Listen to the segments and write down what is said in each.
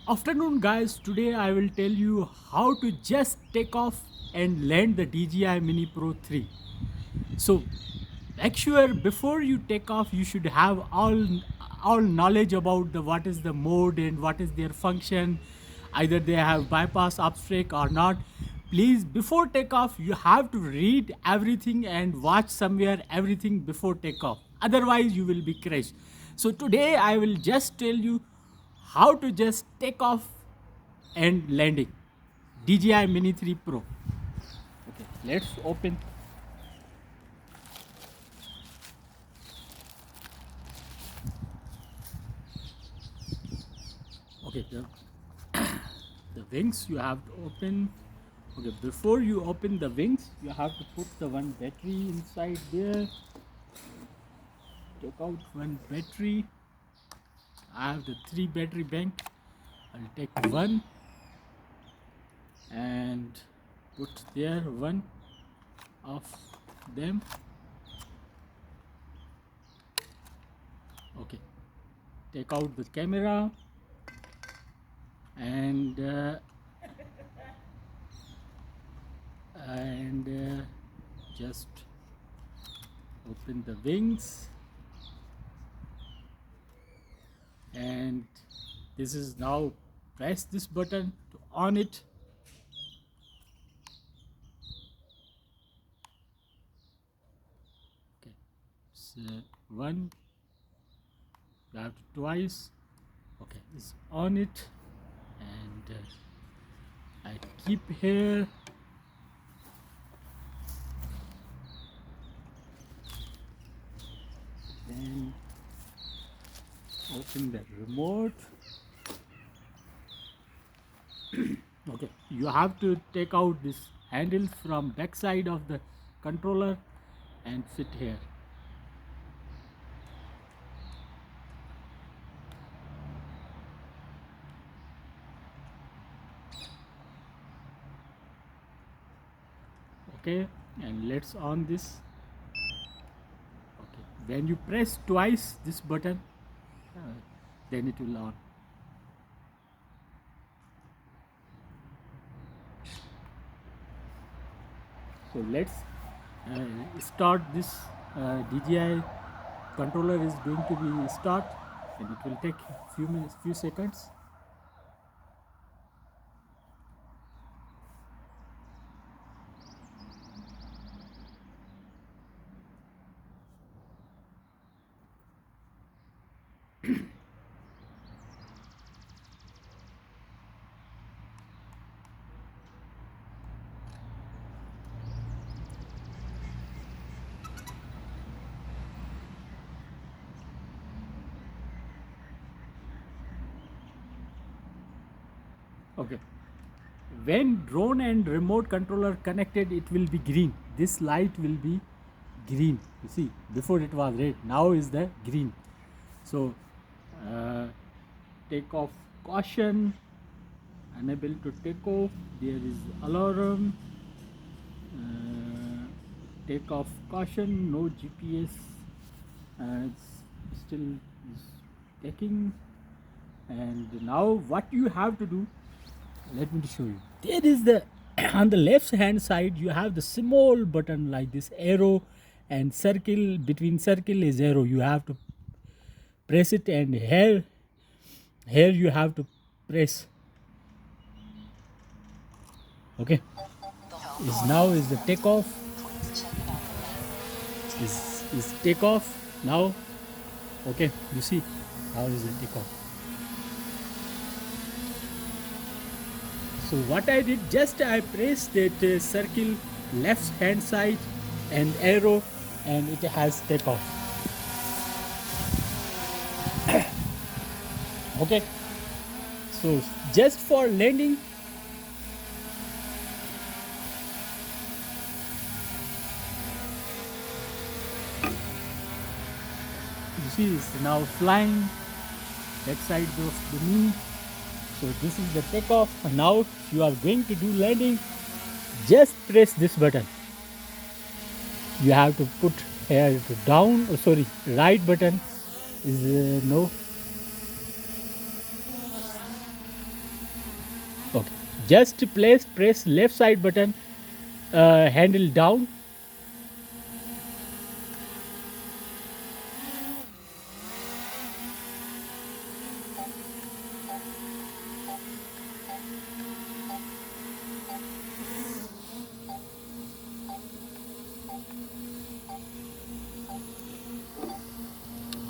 Afternoon guys, today I will tell you how to just take off and land the DJI Mini Pro 3. So make sure before you take off you should have all knowledge about the what is the mode and what is their function, either they have bypass upstrike or not. Please, before takeoff you have to read everything and watch somewhere everything before takeoff, otherwise you will be crashed. So today I will just tell you how to just take off and landing DJI Mini 3 Pro. Okay, let's open. Okay, the wings you have to open. Okay, before you open the wings you have to put the one battery inside there. Take out one battery. I have the 3 battery bank. I'll take one and put there one of them. Okay, take out the camera and just open the wings, and this is now press this button to on it. Okay, so one, you have to twice. Okay, it's on it, and I keep here. Then open the remote. Okay, you have to take out this handle from back side of the controller and fit here. Okay, and let's on this. Okay, when you press twice this button, then it will on. So let's start this. DJI controller is going to be start, and it will take few minutes, few seconds. Okay, when drone and remote controller connected, it will be green. This light will be green. You see, before it was red, now is the green. So take off caution, unable to take off, there is alarm. Take off caution, no GPS, it's still is taking. And now what you have to do, let me show you. There is the on the left hand side you have the small button like this arrow, and circle, between circle is arrow. You have to press it, and here you have to press. Okay, is now is the takeoff, is takeoff now. Okay, you see how is the takeoff. So what I did, just I pressed that circle left hand side and arrow, and it has takeoff. Okay, so just for landing, you see it's now flying back side of the knee. So this is the takeoff. Now you are going to do landing, just press this button. You have to put here to down, oh sorry, right button is no. Okay, just press left side button, handle down.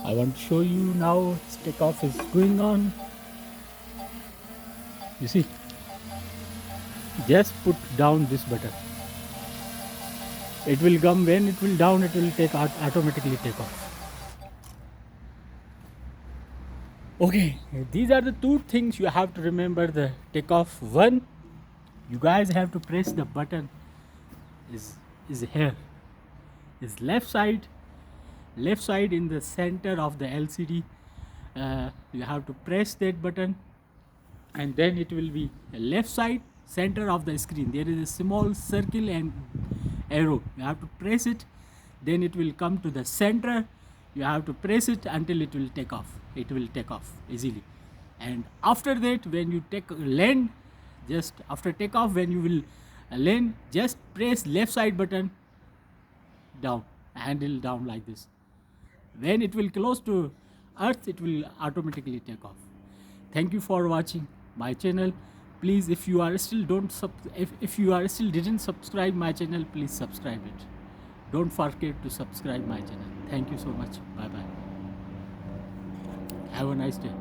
I want to show you now. Takeoff is going on. You see, just put down this button. It will come when it will down. It will automatically take off. Okay, these are the two things you have to remember the takeoff. One, you guys have to press the button is here, is left side in the center of the LCD. You have to press that button, and then it will be left side center of the screen. There is a small circle and arrow. You have to press it, then it will come to the center. You have to press it until it will take off. It will take off easily. And after that, when you land, just after takeoff, when you will land, just press left side button down, handle down like this. When it will close to earth, it will automatically take off. Thank you for watching my channel. Please, if you are still if you are still didn't subscribe my channel, please subscribe it. Don't forget to subscribe my channel. Thank you so much. Bye bye. Have a nice day.